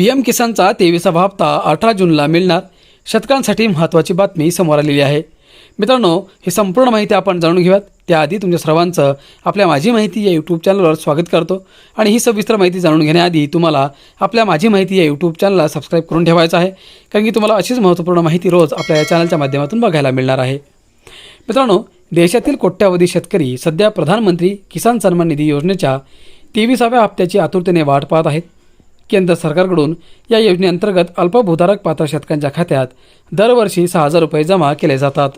PM किसानचा 23वा हप्ता 18 जूनला मिळणार. शेतकऱ्यांसाठी महत्त्वाची बातमी समोर आलेली आहे. मित्रांनो, ही संपूर्ण माहिती आपण जाणून घेऊयात. त्याआधी तुमच्या सर्वांचं आपल्या माझी माहिती या यूट्यूब चॅनलवर स्वागत करतो. आणि ही सविस्तर माहिती जाणून घेण्याआधी तुम्हाला आपल्या माझी माहिती या यूट्यूब चॅनलला सबस्क्राईब करून ठेवायचं आहे, कारण की तुम्हाला अशीच महत्त्वपूर्ण माहिती रोज आपल्या या चॅनलच्या माध्यमातून बघायला मिळणार आहे. मित्रांनो, देशातील कोट्यावधी शेतकरी सध्या प्रधानमंत्री किसान सन्मान निधी योजनेच्या 23व्या हप्त्याची आतुरतेने वाट पाहत आहेत. केंद्र सरकारकडून या योजनेअंतर्गत अल्पभूधारक पात्र शेतकऱ्यांच्या खात्यात दरवर्षी 6,000 रुपये जमा केले जातात.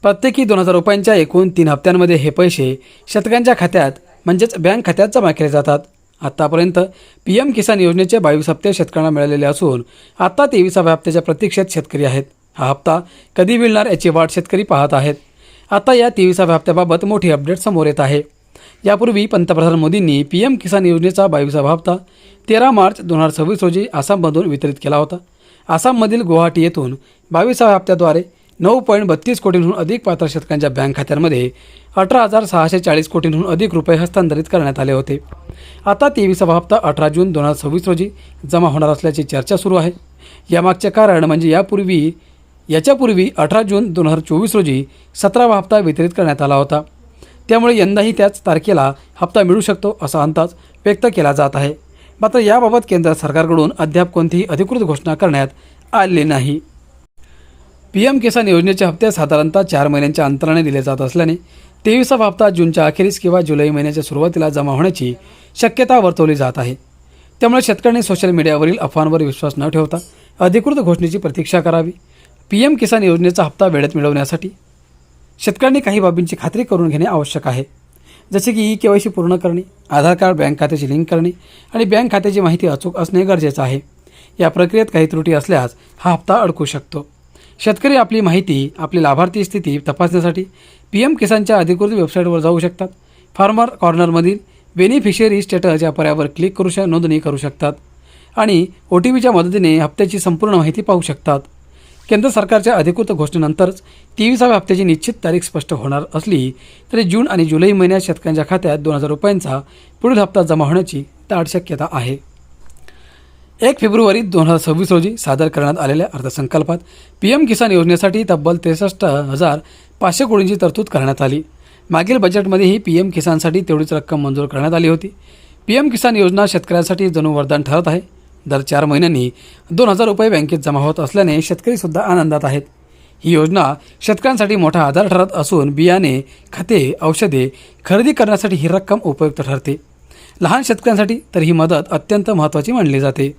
प्रत्येकी 2,000 रुपयांच्या एकूण 3 हप्त्यांमध्ये हे पैसे शेतकऱ्यांच्या खात्यात म्हणजेच बँक खात्यात जमा केले जातात. आत्तापर्यंत PM किसान योजनेचे 22 हप्ते शेतकऱ्यांना मिळालेले असून आता 23व्या हप्त्याच्या प्रतीक्षेत शेतकरी आहेत. हा हप्ता कधी मिळणार याची वाट शेतकरी पाहत आहेत. आता या 23व्या हप्त्याबाबत मोठी अपडेट समोर येत आहे. यापूर्वी पंतप्रधान मोदींनी PM किसान योजनेचा 22वा हप्ता 13 मार्च 2026 रोजी आसाममधून वितरित केला होता. आसाममधील गुवाहाटी येथून 22व्या हप्त्याद्वारे 9.32 कोटींहून अधिक पात्र शेतकऱ्यांच्या बँक खात्यांमध्ये 18,640 कोटींहून अधिक रुपये हस्तांतरित करण्यात आले होते. आता 23वा हप्ता 18 जून 2026 रोजी जमा होणार असल्याची चर्चा सुरू आहे. यामागचे कारण म्हणजे याच्यापूर्वी 18 जून 2024 रोजी 17वा हप्ता वितरित करण्यात आला होता. त्यामुळे यंदाही त्याच तारखेला हप्ता मिळू शकतो असा अंदाज व्यक्त केला जात आहे. मात्र याबाबत केंद्र सरकारकडून अद्याप कोणतीही अधिकृत घोषणा करण्यात आलेली नाही. PM किसान योजनेचे हप्ते साधारणतः 4 महिन्यांच्या अंतराने दिले जात असल्याने 23वा हप्ता जूनच्या अखेरीस किंवा जुलै महिन्याच्या सुरुवातीला जमा होण्याची शक्यता वर्तवली जात आहे. त्यामुळे शेतकऱ्यांनी सोशल मीडियावरील अफवांवर विश्वास न ठेवता अधिकृत घोषणेची प्रतीक्षा करावी. PM किसान योजनेचा हप्ता वेळेत मिळवण्यासाठी शेतकऱ्यांनी काही बाबींची खात्री करून घेणे आवश्यक आहे, जसे की KYC पूर्ण करणे, आधार कार्ड बँक खात्याची लिंक करणे आणि बँक खात्याची माहिती अचूक असणे गरजेचं आहे. या प्रक्रियेत काही त्रुटी असल्यास हा हप्ता अडकू शकतो. शेतकरी आपली माहिती, आपली लाभार्थी स्थिती तपासण्यासाठी PM किसानच्या अधिकृत वेबसाईटवर जाऊ शकतात. फार्मर कॉर्नरमधील बेनिफिशियरी स्टेटस या पर्यायावर क्लिक करून नोंदणी करू शकतात आणि OTPच्या मदतीने हप्त्याची संपूर्ण माहिती पाहू शकतात. केंद्र सरकारच्या अधिकृत घोषणेनंतरच 23व्या हप्त्याची निश्चित तारीख स्पष्ट होणार असली तरी जून आणि जुलै महिन्यात शेतकऱ्यांच्या खात्यात 2,000 रुपयांचा पुढील हप्ता जमा होण्याची दाट शक्यता आहे. 1 फेब्रुवारी 2026 रोजी सादर करण्यात आलेल्या अर्थसंकल्पात PM किसान योजनेसाठी तब्बल 63,500 कोटींची तरतूद करण्यात आली. मागील बजेटमध्येही PM किसानसाठी तेवढीच रक्कम मंजूर करण्यात आली होती. PM किसान योजना शेतकऱ्यांसाठी जणू वरदान ठरत आहे. दर 4 महिन्यांनी 2,000 रुपये बँकेत जमा होत असल्याने शेतकरीसुद्धा आनंदात आहेत. ही योजना शेतकऱ्यांसाठी मोठा आधार ठरत असून बियाणे, खते, औषधे खरेदी करण्यासाठी ही रक्कम उपयुक्त ठरते. लहान शेतकऱ्यांसाठी तर ही मदत अत्यंत महत्त्वाची मानली जाते.